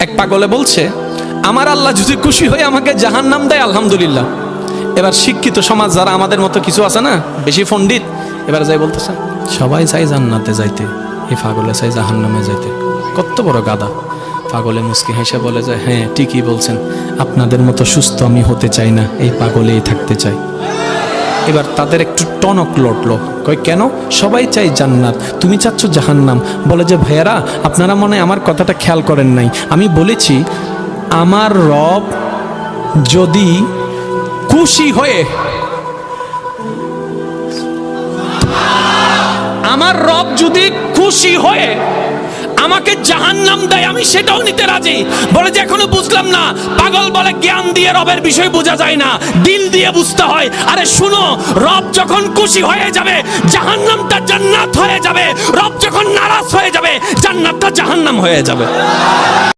এক পাগলে বলছে, আমার আল্লাহ যদি খুশি হয়ে আমাকে জাহান্নাম দেয় আলহামদুলিল্লাহ। এবার শিক্ষিত সমাজ যারা আমাদের মতো কিছু আছে না, বেশি পণ্ডিত, এবার যাই বলতেছে সবাই চাই জান্নাতে যাইতে, এই পাগলে চাই জাহান্নামে যাইতে। কত বড় গাদা। পাগলে মুস্কি হেসে বলে যায়, হ্যাঁ ঠিকই বলছেন, আপনাদের মতো সুস্থ আমি হতে চাই না, এই পাগলেই থাকতে চাই। এবার তাদের একটু টনক লটলো, কই কেন? সবাই চাই জান্নাত, তুমি চাচ্ছ জাহান্নাম। বলে যে ভাইয়ারা, আপনারা মনে হয় আমার কথাটা খেয়াল করেন নাই। আমি বলেছি আমার রব যদি খুশি হয়ে, আমার রব যদি খুশি হয়ে আমাকে জাহান্নাম দেয়, আমি সেটাও নিতে রাজি। বলে যে এখনো বুঝলাম না। পাগল বলে জ্ঞান দিয়ে রবের বিষয় বোঝা যায় না, দিল দিয়ে বুঝতে হয়। আরে শুনো, রব যখন খুশি হয়ে যাবে জাহান্নামটা জান্নাত হয়ে যাবে, রব যখন নারাজ হয়ে যাবে জান্নাতটা জাহান্নাম হয়ে যাবে।